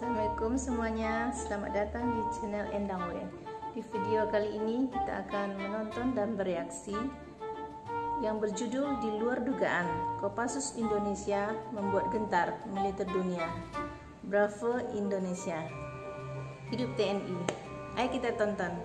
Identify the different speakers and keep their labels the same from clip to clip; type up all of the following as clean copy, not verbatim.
Speaker 1: Assalamualaikum semuanya, selamat datang di channel Endang Wen. Di video kali ini kita akan menonton dan bereaksi yang berjudul Di Luar Dugaan, Kopassus Indonesia Membuat Gentar Militer Dunia. Bravo Indonesia, hidup TNI. Ayo kita tonton.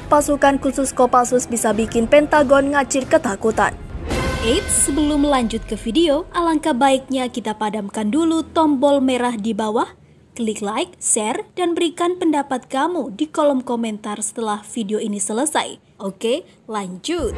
Speaker 2: Pasukan khusus Kopassus bisa bikin Pentagon ngacir ketakutan.
Speaker 3: Eits, sebelum lanjut ke video, alangkah baiknya kita padamkan dulu tombol merah di bawah, klik like, share, dan berikan pendapat kamu di kolom komentar setelah video ini selesai. Oke, lanjut.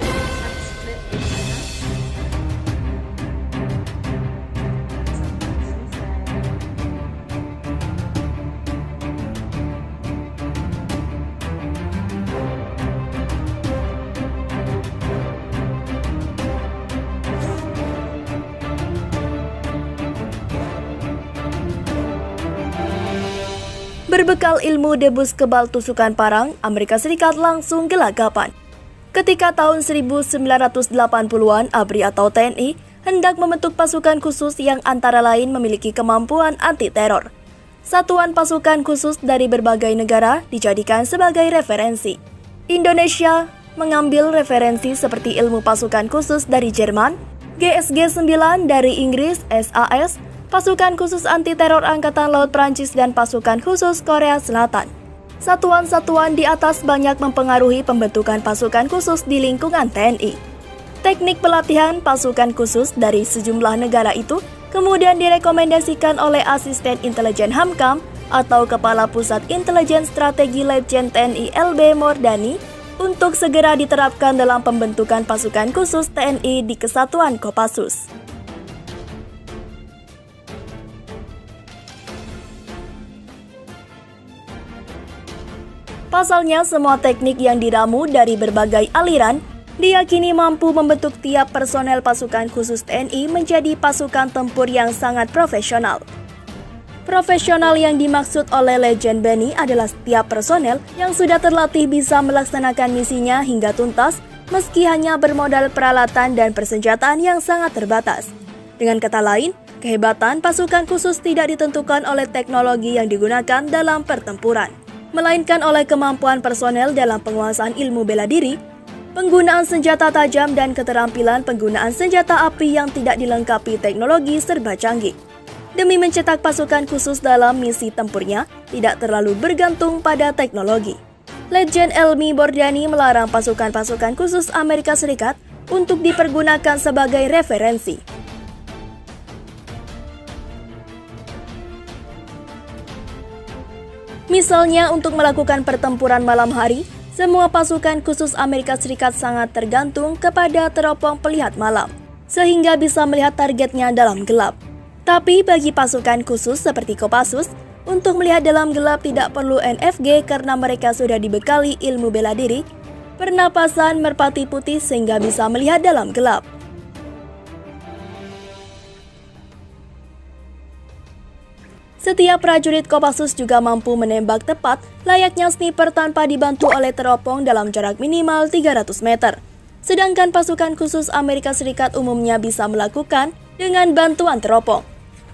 Speaker 2: Berbekal ilmu debus kebal tusukan parang, Amerika Serikat langsung gelagapan. Ketika tahun 1980-an, ABRI atau TNI hendak membentuk pasukan khusus yang antara lain memiliki kemampuan anti-teror. Satuan pasukan khusus dari berbagai negara dijadikan sebagai referensi. Indonesia mengambil referensi seperti ilmu pasukan khusus dari Jerman, GSG 9 dari Inggris, SAS, Pasukan Khusus Anti-Teror Angkatan Laut Prancis, dan Pasukan Khusus Korea Selatan. Satuan-satuan di atas banyak mempengaruhi pembentukan pasukan khusus di lingkungan TNI. Teknik pelatihan pasukan khusus dari sejumlah negara itu kemudian direkomendasikan oleh Asisten Intelijen Hamkam atau Kepala Pusat Intelijen Strategi Letjen TNI LB Mordani untuk segera diterapkan dalam pembentukan pasukan khusus TNI di Kesatuan Kopassus. Pasalnya, semua teknik yang diramu dari berbagai aliran diyakini mampu membentuk tiap personel pasukan khusus TNI menjadi pasukan tempur yang sangat profesional. Profesional yang dimaksud oleh Letjen Benny adalah setiap personel yang sudah terlatih bisa melaksanakan misinya hingga tuntas meski hanya bermodal peralatan dan persenjataan yang sangat terbatas. Dengan kata lain, kehebatan pasukan khusus tidak ditentukan oleh teknologi yang digunakan dalam pertempuran, melainkan oleh kemampuan personel dalam penguasaan ilmu bela diri, penggunaan senjata tajam, dan keterampilan penggunaan senjata api yang tidak dilengkapi teknologi serba canggih. Demi mencetak pasukan khusus dalam misi tempurnya, tidak terlalu bergantung pada teknologi. Letjen Elmi Mordani melarang pasukan-pasukan khusus Amerika Serikat untuk dipergunakan sebagai referensi. Misalnya untuk melakukan pertempuran malam hari, semua pasukan khusus Amerika Serikat sangat tergantung kepada teropong pelihat malam, sehingga bisa melihat targetnya dalam gelap. Tapi bagi pasukan khusus seperti Kopassus, untuk melihat dalam gelap tidak perlu NFG karena mereka sudah dibekali ilmu bela diri, pernapasan merpati putih sehingga bisa melihat dalam gelap. Setiap prajurit Kopassus juga mampu menembak tepat layaknya sniper tanpa dibantu oleh teropong dalam jarak minimal 300 meter. Sedangkan pasukan khusus Amerika Serikat umumnya bisa melakukan dengan bantuan teropong.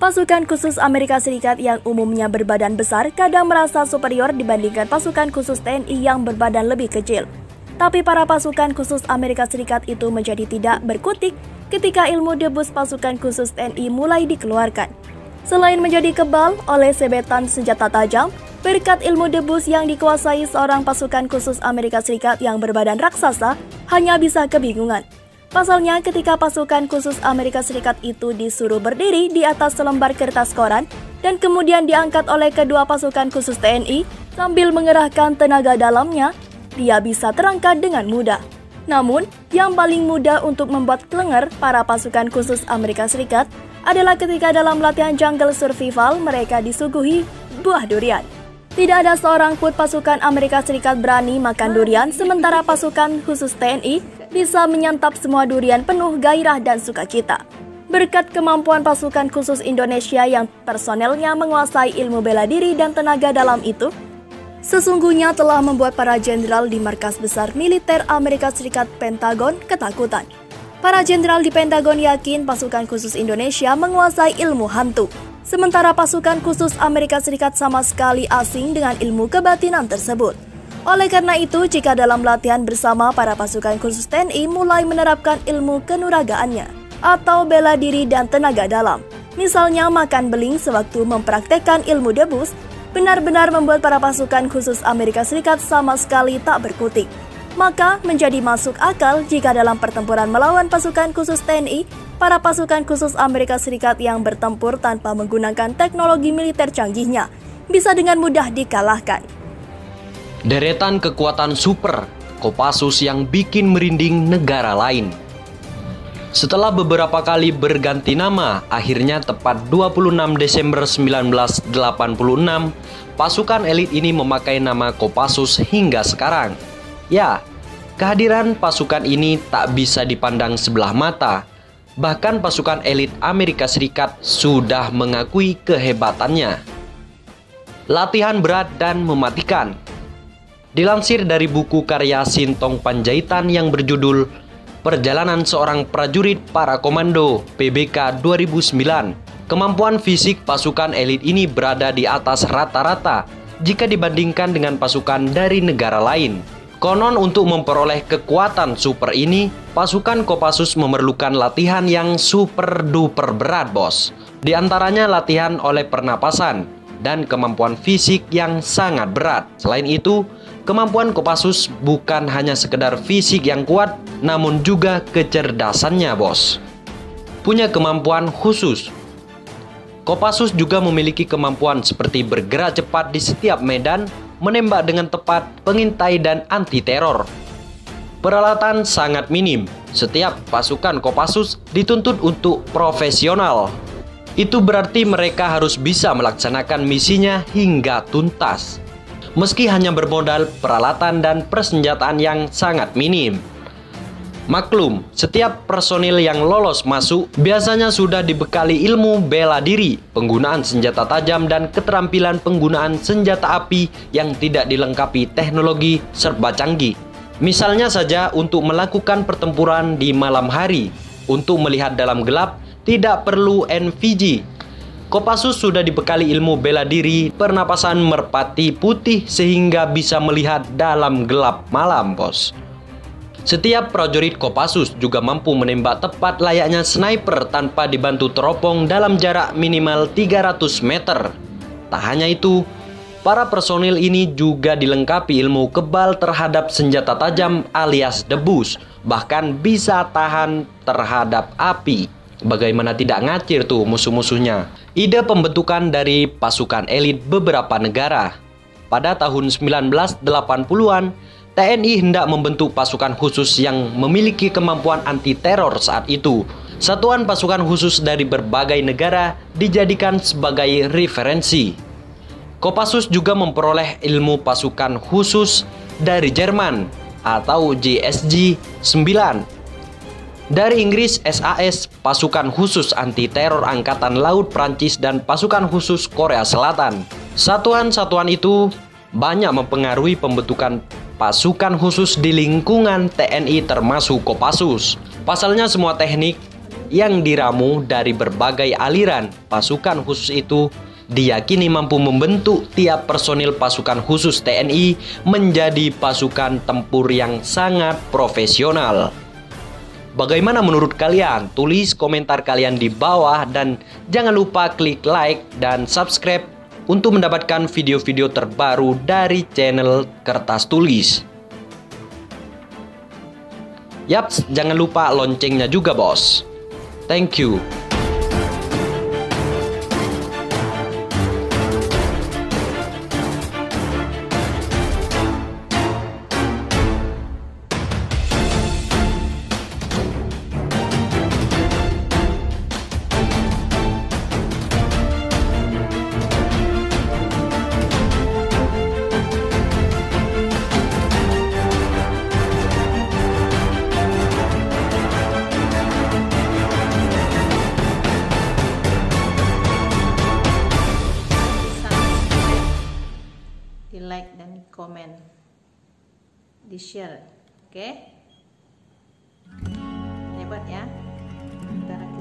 Speaker 2: Pasukan khusus Amerika Serikat yang umumnya berbadan besar kadang merasa superior dibandingkan pasukan khusus TNI yang berbadan lebih kecil. Tapi para pasukan khusus Amerika Serikat itu menjadi tidak berkutik ketika ilmu debus pasukan khusus TNI mulai dikeluarkan. Selain menjadi kebal oleh sebetan senjata tajam, berkat ilmu debus yang dikuasai seorang pasukan khusus Amerika Serikat yang berbadan raksasa hanya bisa kebingungan. Pasalnya ketika pasukan khusus Amerika Serikat itu disuruh berdiri di atas selembar kertas koran dan kemudian diangkat oleh kedua pasukan khusus TNI, Sambil mengerahkan tenaga dalamnya, dia bisa terangkat dengan mudah. Namun, yang paling mudah untuk membuat kelenger para pasukan khusus Amerika Serikat adalah ketika dalam latihan jungle survival mereka disuguhi buah durian. Tidak ada seorang pun pasukan Amerika Serikat berani makan durian, sementara pasukan khusus TNI bisa menyantap semua durian penuh gairah dan sukacita. Berkat kemampuan pasukan khusus Indonesia yang personelnya menguasai ilmu bela diri dan tenaga dalam itu, sesungguhnya telah membuat para jenderal di markas besar militer Amerika Serikat Pentagon ketakutan. Para jenderal di Pentagon yakin pasukan khusus Indonesia menguasai ilmu hantu. Sementara pasukan khusus Amerika Serikat sama sekali asing dengan ilmu kebatinan tersebut. Oleh karena itu, jika dalam latihan bersama para pasukan khusus TNI mulai menerapkan ilmu kenuragaannya atau bela diri dan tenaga dalam, misalnya makan beling sewaktu mempraktekkan ilmu debus, benar-benar membuat para pasukan khusus Amerika Serikat sama sekali tak berkutik. Maka menjadi masuk akal jika dalam pertempuran melawan pasukan khusus TNI, para pasukan khusus Amerika Serikat yang bertempur tanpa menggunakan teknologi militer canggihnya bisa dengan mudah dikalahkan.
Speaker 4: Deretan kekuatan super Kopassus yang bikin merinding negara lain. Setelah beberapa kali berganti nama, akhirnya tepat 26 Desember 1986, pasukan elit ini memakai nama Kopassus hingga sekarang. Ya, kehadiran pasukan ini tak bisa dipandang sebelah mata. Bahkan pasukan elit Amerika Serikat sudah mengakui kehebatannya. Latihan berat dan mematikan. Dilansir dari buku karya Sintong Panjaitan yang berjudul Perjalanan Seorang Prajurit Para Komando PBK 2009, kemampuan fisik pasukan elit ini berada di atas rata-rata jika dibandingkan dengan pasukan dari negara lain. Konon untuk memperoleh kekuatan super ini, pasukan Kopassus memerlukan latihan yang super duper berat, bos. Di antaranya latihan oleh pernapasan dan kemampuan fisik yang sangat berat. Selain itu, kemampuan Kopassus bukan hanya sekedar fisik yang kuat, namun juga kecerdasannya, bos. Punya kemampuan khusus. Kopassus juga memiliki kemampuan seperti bergerak cepat di setiap medan, menembak dengan tepat, pengintai dan anti-teror. Peralatan sangat minim. Setiap pasukan Kopassus dituntut untuk profesional. Itu berarti mereka harus bisa melaksanakan misinya hingga tuntas, meski hanya bermodal peralatan dan persenjataan yang sangat minim. Maklum, setiap personil yang lolos masuk biasanya sudah dibekali ilmu bela diri, penggunaan senjata tajam dan keterampilan penggunaan senjata api yang tidak dilengkapi teknologi serba canggih. Misalnya saja untuk melakukan pertempuran di malam hari, untuk melihat dalam gelap tidak perlu NVG. Kopassus sudah dibekali ilmu bela diri, pernapasan merpati putih sehingga bisa melihat dalam gelap malam, bos. Setiap prajurit Kopassus juga mampu menembak tepat layaknya sniper tanpa dibantu teropong dalam jarak minimal 300 meter. Tak hanya itu, para personil ini juga dilengkapi ilmu kebal terhadap senjata tajam alias debus, bahkan bisa tahan terhadap api. Bagaimana tidak ngacir tuh musuh-musuhnya. Ide pembentukan dari pasukan elit beberapa negara. Pada tahun 1980-an, TNI hendak membentuk pasukan khusus yang memiliki kemampuan anti-teror saat itu. Satuan pasukan khusus dari berbagai negara dijadikan sebagai referensi. Kopassus juga memperoleh ilmu pasukan khusus dari Jerman atau JSG 9. Dari Inggris SAS, pasukan khusus anti-teror Angkatan Laut Prancis dan pasukan khusus Korea Selatan. Satuan-satuan itu banyak mempengaruhi pembentukan pasukan khusus di lingkungan TNI termasuk Kopassus. Pasalnya semua teknik yang diramu dari berbagai aliran pasukan khusus itu diyakini mampu membentuk tiap personil pasukan khusus TNI menjadi pasukan tempur yang sangat profesional. Bagaimana menurut kalian? Tulis komentar kalian di bawah dan jangan lupa klik like dan subscribe untuk mendapatkan video-video terbaru dari channel Kertas Tulis. Yaps, jangan lupa loncengnya juga, bos. Thank you.
Speaker 1: di share. Oke, hebat ya. Kita